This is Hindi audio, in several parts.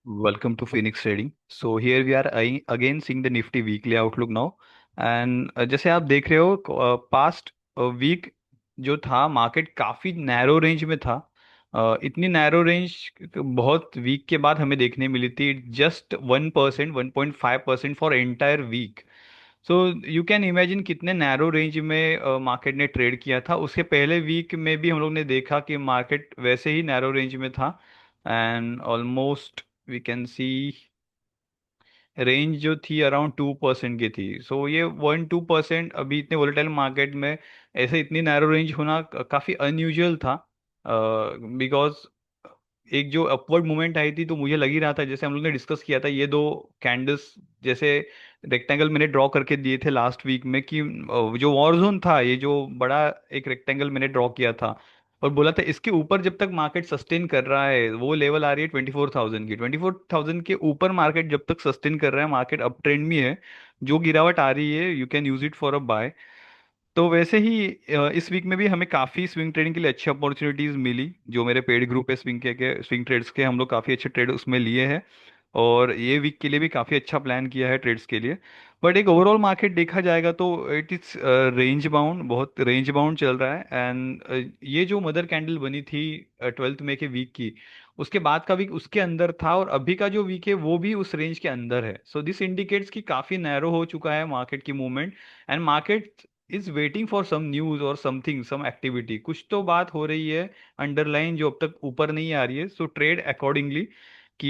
Welcome to Phoenix Trading. So here we are again seeing the Nifty weekly outlook now. And जैसे आप देख रहे हो पास्ट वीक जो था मार्केट काफी नैरो रेंज में था। इतनी नैरो रेंज बहुत वीक के बाद हमें देखने मिली थी। Just 1%, 1.5% for entire week. So you can imagine कितने नैरो रेंज में मार्केट ने ट्रेड किया था। उसके पहले वीक में भी हम लोग ने देखा कि मार्केट वैसे ही नैरो रेंज में था। And almost we can see range जो थी अराउंड 2% की थी। सो ये 1-2% अभी इतने वोलेटाइल मार्केट में ऐसे इतनी नैरो रेंज होना काफ़ी अनयूजुअल था। बिकॉज एक जो अपवर्ड मूवमेंट आई थी तो मुझे लग ही रहा था, जैसे हम लोग ने डिस्कस किया था, ये दो कैंडल्स जैसे रेक्टेंगल मैंने ड्रॉ करके दिए थे लास्ट वीक में कि जो वॉर जोन था, ये जो बड़ा एक रेक्टेंगल मैंने ड्रॉ किया था और बोला था इसके ऊपर जब तक मार्केट सस्टेन कर रहा है, वो लेवल आ रही है 24,000 की। 24,000 के ऊपर मार्केट जब तक सस्टेन कर रहा है, मार्केट अप ट्रेंड में है। जो गिरावट आ रही है you can use it for a buy. तो वैसे ही इस वीक में भी हमें काफ़ी स्विंग ट्रेडिंग के लिए अच्छी अपॉर्चुनिटीज़ मिली। जो मेरे पेड ग्रुप है स्विंग स्विंग ट्रेड्स के, हम लोग काफ़ी अच्छे ट्रेड उसमें लिए हैं। और ये वीक के लिए भी काफ़ी अच्छा प्लान किया है ट्रेड्स के लिए। बट एक ओवरऑल मार्केट देखा जाएगा तो इट इज़ रेंज बाउंड, बहुत रेंज बाउंड चल रहा है। एंड ये जो मदर कैंडल बनी थी 12 मई के वीक की, उसके बाद का वीक उसके अंदर था और अभी का जो वीक है वो भी उस रेंज के अंदर है। सो दिस इंडिकेट्स कि काफ़ी नैरो हो चुका है मार्केट की movement. And market is waiting for some news और समथिंग, सम एक्टिविटी, कुछ तो बात हो रही है अंडरलाइन जो अब तक ऊपर नहीं आ रही है। सो ट्रेड अकॉर्डिंगली कि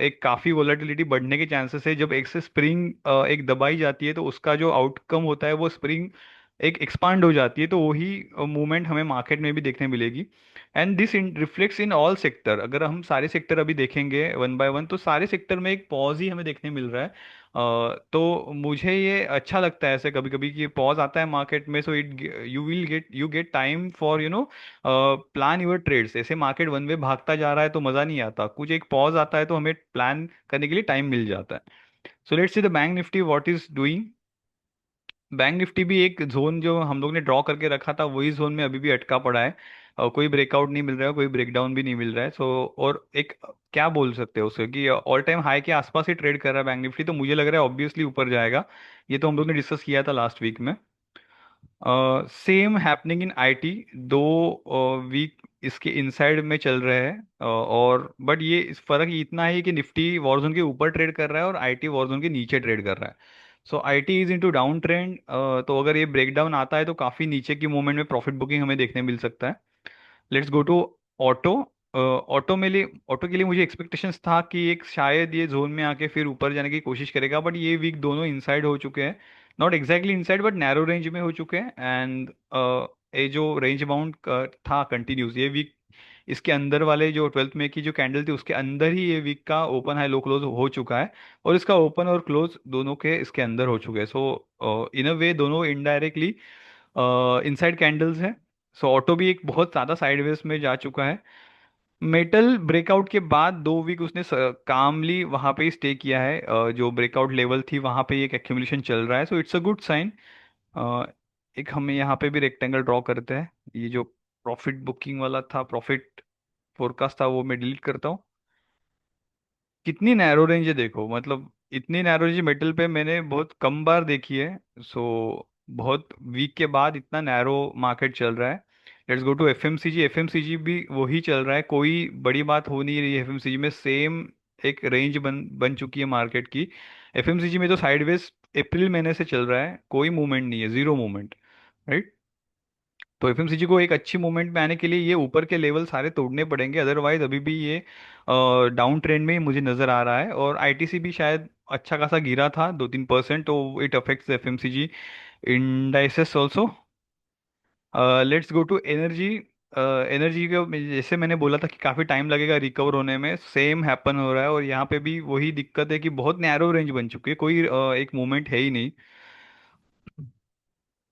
एक काफी वोलेटिलिटी बढ़ने के चांसेस है। जब एक से स्प्रिंग एक दबाई जाती है तो उसका जो आउटकम होता है वो स्प्रिंग एक एक्सपांड हो जाती है, तो वही मूवमेंट हमें मार्केट में भी देखने मिलेगी। And this reflects in all sector. अगर हम सारे सेक्टर अभी देखेंगे वन बाय वन, तो सारे सेक्टर में एक पॉज ही हमें देखने मिल रहा है। तो मुझे ये अच्छा लगता है ऐसे कभी कभी कि पॉज आता है मार्केट में। So it you get time for plan your trades. ऐसे मार्केट वन वे भागता जा रहा है तो मज़ा नहीं आता, कुछ एक पॉज आता है तो हमें प्लान करने के लिए टाइम मिल जाता है। So let's see the bank Nifty what is doing. Bank Nifty भी एक जोन जो हम लोग ने ड्रॉ करके रखा था वही जोन में अभी भी अटका पड़ा है। और कोई ब्रेकआउट नहीं मिल रहा है, कोई ब्रेकडाउन भी नहीं मिल रहा है। सो और एक क्या बोल सकते हो उसे कि ऑल टाइम हाई के आसपास ही ट्रेड कर रहा है बैंक निफ्टी, तो मुझे लग रहा है ऑब्वियसली ऊपर जाएगा। ये तो हम लोग ने डिस्कस किया था लास्ट वीक में। Same happening in IT. दो वीक इसके इनसाइड में चल रहे हैं। और बट ये इस फर्क इतना है कि निफ्टी वॉरजोन के ऊपर ट्रेड कर रहा है और आईटी वॉरजोन के नीचे ट्रेड कर रहा है। So it is into down trend. तो अगर ये ब्रेकडाउन आता है तो काफी नीचे की मूवमेंट में प्रॉफिट बुकिंग हमें देखने मिल सकता है। Let's go to auto. Auto के लिए मुझे एक्सपेक्टेशंस था कि एक शायद ये जोन में आके फिर ऊपर जाने की कोशिश करेगा, बट ये वीक दोनों इनसाइड हो चुके हैं। Not exactly inside but narrow range में हो चुके हैं। एंड ये जो रेंज बाउंड था कंटिन्यूस ये वीक, इसके अंदर वाले जो 12 मई की जो कैंडल थी उसके अंदर ही ये वीक का ओपन हाई लो क्लोज हो चुका है। और इसका ओपन और क्लोज दोनों के इसके अंदर हो चुके हैं। सो इन अ वे दोनों इनडायरेक्टली इनसाइड कैंडल्स हैं। सो ऑटो भी एक बहुत ज़्यादा साइडवेज में जा चुका है। मेटल ब्रेकआउट के बाद 2 वीक उसने कामली वहां पे ही स्टे किया है। जो ब्रेकआउट लेवल थी वहां पे एक एक्यूमुलेशन चल रहा है। So it's a good sign. एक हमें यहाँ पे भी रेक्टेंगल ड्रॉ करते हैं। ये जो प्रॉफिट बुकिंग वाला था, प्रॉफिट फोरकास्ट था, वो मैं डिलीट करता हूँ। कितनी नैरो रेंज है देखो, मतलब इतनी नैरो रेंज मेटल पे मैंने बहुत कम बार देखी है। सो बहुत वीक के बाद इतना नैरो मार्केट चल रहा है। Let's go to FMCG. FMCG भी वही चल रहा है, कोई बड़ी बात हो नहीं रही है एफएमसीजी में। सेम एक रेंज बन बन चुकी है मार्केट की। एफएमसीजी में तो साइडवेज अप्रैल महीने से चल रहा है, कोई मूवमेंट नहीं है, जीरो मूवमेंट, राइट। तो एफएमसीजी को एक अच्छी मूवमेंट में आने के लिए ये ऊपर के लेवल सारे तोड़ने पड़ेंगे, अदरवाइज अभी भी ये डाउन ट्रेंड में ही मुझे नजर आ रहा है। और आईटीसी भी शायद अच्छा खासा गिरा था 2-3%, तो it affects FMCG indices also. Let's go to energy. Energy का जैसे मैंने बोला था कि काफ़ी टाइम लगेगा रिकवर होने में, सेम हैपन हो रहा है। और यहाँ पे भी वही दिक्कत है कि बहुत नैरो रेंज बन चुकी है, कोई एक मूवमेंट है ही नहीं।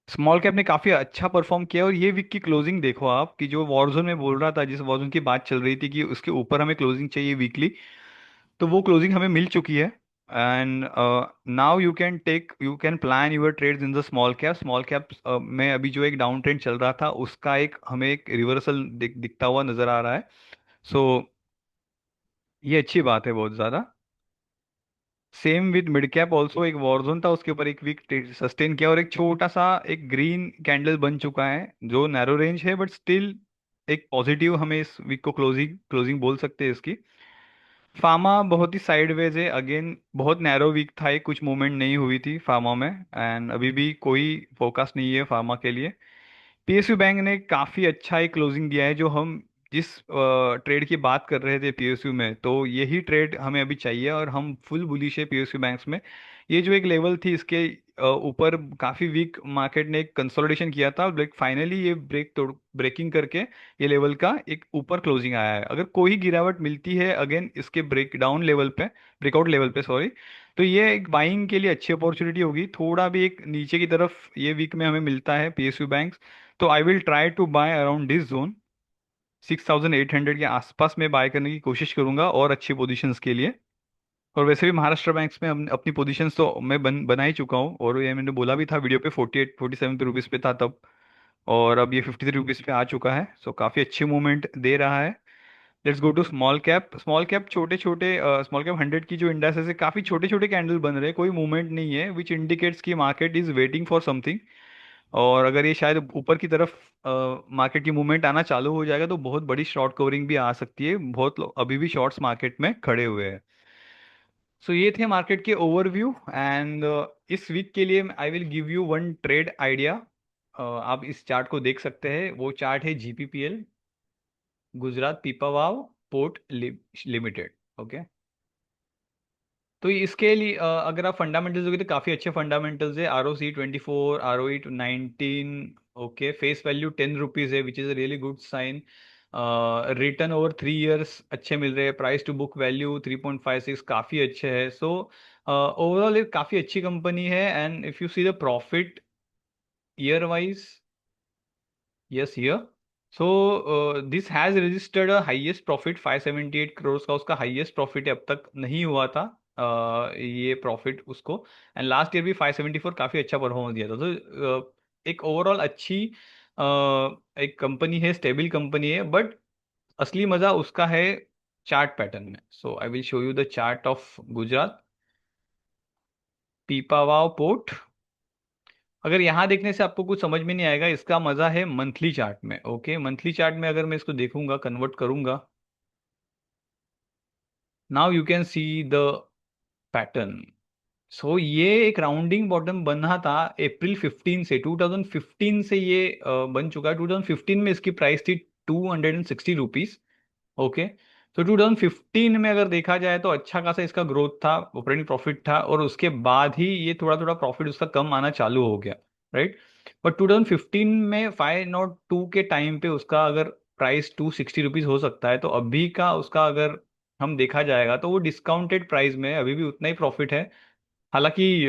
स्मॉल कैप ने काफी अच्छा परफॉर्म किया। और ये वीक की क्लोजिंग देखो आप, कि जो वॉरजोन में बोल रहा था, जिस वॉरजोन की बात चल रही थी कि उसके ऊपर हमें क्लोजिंग चाहिए वीकली, तो वो क्लोजिंग हमें मिल चुकी है। And now you can plan your trades in the small cap. Small cap में अभी जो एक डाउन ट्रेंड चल रहा था उसका एक हमें एक रिवर्सल दिखता हुआ नजर आ रहा है। सो ये अच्छी बात है बहुत ज़्यादा। Same with mid cap also, एक वॉरजोन था उसके ऊपर एक वीक सस्टेन किया, और एक छोटा सा एक ग्रीन कैंडल बन चुका है जो नैरो रेंज है, बट स्टिल एक पॉजिटिव हमें इस वीक को क्लोजिंग क्लोजिंग बोल सकते हैं इसकी। फार्मा बहुत ही साइडवेज है अगेन, बहुत नैरो वीक था, ये कुछ मूवमेंट नहीं हुई थी फार्मा में, एंड अभी भी कोई फोकस नहीं है फार्मा के लिए। पीएसयू बैंक ने काफी अच्छा एक क्लोजिंग दिया है, जो हम जिस ट्रेड की बात कर रहे थे पीएसयू में, तो यही ट्रेड हमें अभी चाहिए, और हम फुल बुलिश है पीएसयू बैंक्स में। ये जो एक लेवल थी इसके ऊपर काफी वीक मार्केट ने एक कंसोलिडेशन किया था, ब्रेक फाइनली ये ब्रेकिंग करके ये लेवल का एक ऊपर क्लोजिंग आया है। अगर कोई गिरावट मिलती है अगेन इसके ब्रेक डाउन लेवल पे, ब्रेकआउट लेवल पे सॉरी, तो ये एक बाइंग के लिए अच्छी अपॉर्चुनिटी होगी। थोड़ा भी एक नीचे की तरफ ये वीक में हमें मिलता है पीएसयू बैंक, तो I will try to buy around this zone, 6800 के आसपास में बाय करने की कोशिश करूंगा और अच्छी पोजीशंस के लिए। और वैसे भी महाराष्ट्र बैंक्स में अपनी पोजीशंस तो मैं बना ही चुका हूँ, और ये मैंने बोला भी था वीडियो पे, 47 पे रुपीज़ पे था तब, और अब ये 53 रुपीज़ पे आ चुका है, सो काफ़ी अच्छी मूवमेंट दे रहा है। Let's go to small cap. Small cap छोटे छोटे स्मॉल कैप 100 की जो इंडेक्सेस है, काफ़ी छोटे छोटे कैंडल बन रहे हैं, कोई मूवमेंट नहीं है, विच इंडिकेट्स की market is waiting for something. और अगर ये शायद ऊपर की तरफ मार्केट की मूवमेंट आना चालू हो जाएगा, तो बहुत बड़ी शॉर्ट कवरिंग भी आ सकती है, बहुत लोग अभी भी शॉर्ट्स मार्केट में खड़े हुए हैं। सो ये थे मार्केट के ओवरव्यू, एंड इस वीक के लिए I will give you one trade idea. आप इस चार्ट को देख सकते हैं, वो चार्ट है जीपीपीएल, Gujarat Pipavav port limited. Okay, तो इसके लिए अगर आप फंडामेंटल्स देखो तो काफ़ी अच्छे फंडामेंटल्स है, ROC 24, ROE 19। Okay, face value ₹10 है, which is a really good sign. Return over 3 years अच्छे मिल रहे हैं, प्राइस टू बुक वैल्यू 3.56 काफ़ी अच्छे है। सो ओवरऑल एक काफ़ी अच्छी कंपनी है, and if you see the profit year wise, yes here, so this has registered a highest profit, 578 crore का उसका हाईएस्ट प्रॉफिट है, अब तक नहीं हुआ था ये प्रॉफिट उसको। एंड लास्ट ईयर भी 574, काफ़ी अच्छा परफॉर्मेंस दिया था। तो एक ओवरऑल अच्छी एक कंपनी है, स्टेबल कंपनी है, बट असली मज़ा उसका है चार्ट पैटर्न में। So I will show you the chart of Gujarat Pipavav port. अगर यहाँ देखने से आपको कुछ समझ में नहीं आएगा, इसका मजा है मंथली चार्ट में। ओके, मंथली चार्ट में अगर मैं इसको देखूंगा, कन्वर्ट करूंगा, now you can see the pattern. So ये एक राउंडिंग बॉटम बना था अप्रैल 15 से, 2015 से ये बन चुका है। 2015 में इसकी प्राइस थी ₹260। ओके, तो 2015 में अगर देखा जाए तो अच्छा खासा इसका ग्रोथ था, ऑपरेटिंग प्रॉफिट था, और उसके बाद ही ये थोड़ा थोड़ा प्रॉफिट उसका कम आना चालू हो गया, राइट। बट 2015 में 502 के टाइम पे उसका अगर प्राइस ₹260 हो सकता है, तो अभी का उसका अगर हम देखा जाएगा तो वो डिस्काउंटेड प्राइस में है, अभी भी उतना ही प्रॉफिट है। हालांकि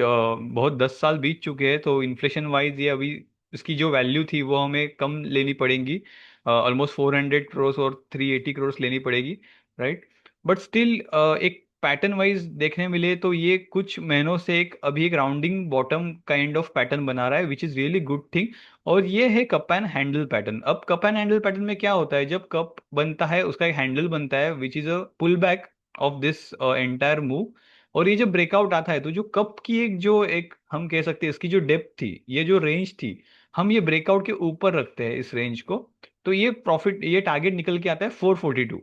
बहुत 10 साल बीत चुके हैं, तो इन्फ्लेशन वाइज ये अभी इसकी जो वैल्यू थी वो हमें कम लेनी पड़ेगी, ऑलमोस्ट 400 करोड़ और 380 करोड़ लेनी पड़ेगी, राइट। बट स्टिल एक पैटर्न वाइज देखने मिले तो ये कुछ महीनों से एक अभी एक rounding bottom kind of pattern बना रहा है, which is really good thing. और ये है कप एंड हैंडल पैटर्न। अब कप एंड हैंडल पैटर्न में क्या होता है, जब कप बनता है उसका एक हैंडल बनता है, which is a pull back of this entire move. और ये जब ब्रेकआउट आता है तो जो कप की एक जो एक हम कह सकते हैं इसकी जो डेप्थ थी, ये जो रेंज थी, हम ये ब्रेकआउट के ऊपर रखते हैं इस रेंज को, तो ये प्रॉफिट ये टारगेट निकल के आता है 442,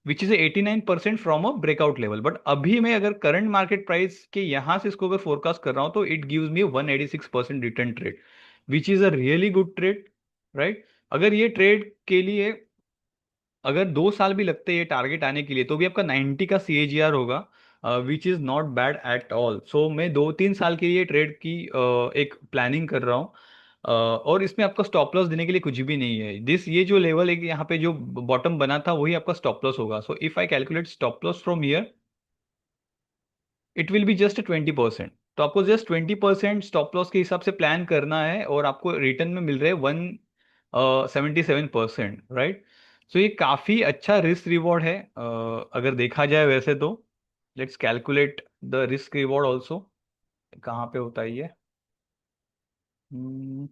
which is 89% from a breakout level. But अभी मैं अगर करंट मार्केट प्राइस के यहाँ से इसको अगर फोरकास्ट कर रहा हूँ, तो it gives me 186% return trade, which is a really good trade, right. अगर ये ट्रेड के लिए अगर 2 साल भी लगते हैं ये टारगेट आने के लिए, तो भी आपका 90 का CAGR होगा, which is not bad at all. So मैं 2-3 साल के लिए ट्रेड की एक प्लानिंग कर रहा हूँ, और इसमें आपका स्टॉप लॉस देने के लिए कुछ भी नहीं है। दिस ये जो लेवल एक यहाँ पे जो बॉटम बना था वही आपका स्टॉप लॉस होगा। So if I calculate stop loss from here, it will be just 20%। तो आपको जस्ट 20% स्टॉप लॉस के हिसाब से प्लान करना है, और आपको रिटर्न में मिल रहे 177%, राइट। सो ये काफ़ी अच्छा रिस्क रिवॉर्ड है, अगर देखा जाए वैसे तो। Let's calculate the risk reward also, कहाँ पे होता है ये। हम्म,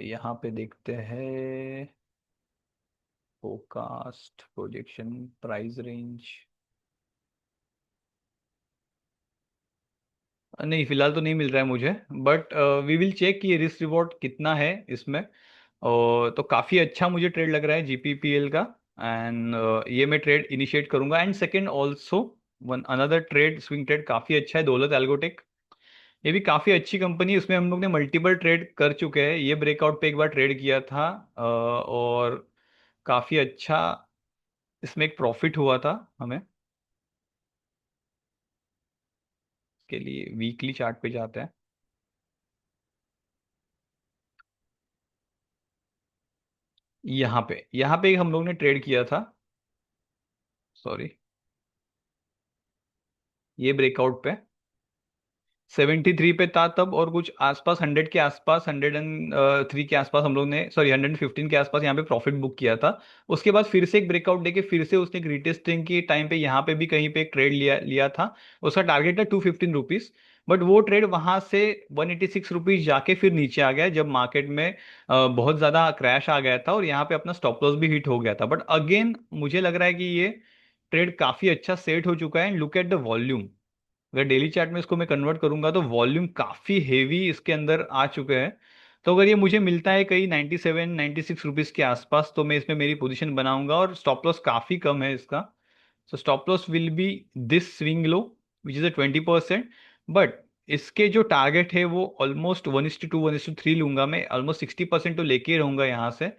यहाँ पे देखते हैं। Forecast projection price range. नहीं, फिलहाल तो नहीं मिल रहा है मुझे, बट वी विल चेक कि ये रिस्क रिवॉर्ड कितना है इसमें। और तो काफ़ी अच्छा मुझे ट्रेड लग रहा है जीपीपीएल का। एंड ये मैं ट्रेड इनिशिएट करूंगा। And second also one another trade, swing trade काफ़ी अच्छा है, दौलत एल्गोटेक। ये भी काफ़ी अच्छी कंपनी है, उसमें हम लोग ने मल्टीपल ट्रेड कर चुके हैं। ये ब्रेकआउट पे एक बार ट्रेड किया था, और काफ़ी अच्छा इसमें एक प्रॉफिट हुआ था हमें। के लिए वीकली चार्ट पे जाते हैं। यहाँ पे हम लोग ने ट्रेड किया था। सॉरी, ये ब्रेकआउट पे 73 पे था तब, और कुछ आसपास 100 के आसपास, 103 के आसपास हम लोग ने, सॉरी 115 के आसपास यहाँ पे प्रॉफिट बुक किया था। उसके बाद फिर से एक ब्रेकआउट देके फिर से उसने एक रीटेस्टिंग के टाइम पे यहाँ पे भी कहीं पे एक ट्रेड लिया लिया था। उसका टारगेट था 215 रुपीज। बट वो ट्रेड वहां से 186 रुपीज जाके फिर नीचे आ गया, जब मार्केट में बहुत ज्यादा क्रैश आ गया था, और यहाँ पे अपना स्टॉप लॉस भी हिट हो गया था। बट अगेन मुझे लग रहा है कि ये ट्रेड काफी अच्छा सेट हो चुका है। And look at the volume, अगर डेली चार्ट में इसको मैं कन्वर्ट करूंगा तो वॉल्यूम काफी हेवी इसके अंदर आ चुके हैं। तो अगर ये मुझे मिलता है कहीं 97 96 रुपीज के आसपास, तो मैं इसमें मेरी पोजीशन बनाऊंगा, और स्टॉप लॉस काफी कम है इसका। So stop loss will be this swing low which is a 20%। But इसके जो टारगेट है वो ऑलमोस्ट 1:2 1:3 लूंगा मैं, ऑलमोस्ट 60% तो लेके ही रहूंगा यहाँ से।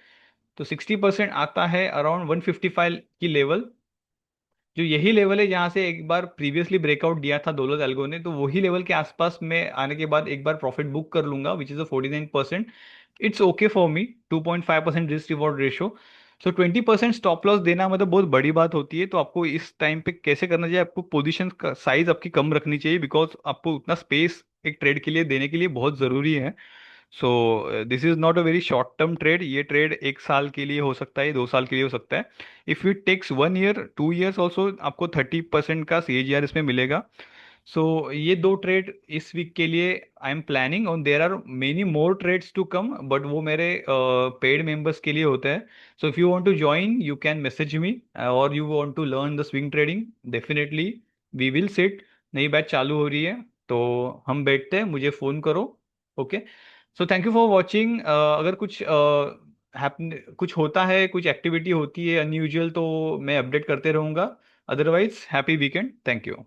तो 60% आता है अराउंड 155 की लेवल, जो यही लेवल है जहां से एक बार प्रीवियसली ब्रेकआउट दिया था दौलत एल्गो ने। तो वही लेवल के आसपास में आने के बाद एक बार प्रॉफिट बुक कर लूंगा, विच is a 49%। It's okay for me, 2.5% risk reward ratio. So 20% stop loss देना मतलब बहुत बड़ी बात होती है। तो आपको इस टाइम पे कैसे करना चाहिए, आपको पोजीशन का साइज आपकी कम रखनी चाहिए, बिकॉज आपको उतना स्पेस एक ट्रेड के लिए देने के लिए बहुत ज़रूरी है। So this is not a very short term trade. ये ट्रेड 1 साल के लिए हो सकता है, 2 साल के लिए हो सकता है। If it takes 1 year 2 years also, आपको 30% का सीएजीआर इसमें मिलेगा। सो ये दो ट्रेड इस वीक के लिए आई एम प्लानिंग, और there are many more trades to come, but वो मेरे पेड मेंबर्स के लिए होते हैं। So if you want to join you can message me, और you want to learn the swing trading, definitely we will sit. नई बैच चालू हो रही है, तो हम बैठते हैं, मुझे फ़ोन करो। Okay. So thank you for watching. अगर कुछ हैपन कुछ होता है, कुछ एक्टिविटी होती है अनयूजुअल, तो मैं अपडेट करते रहूँगा। Otherwise happy weekend, thank you.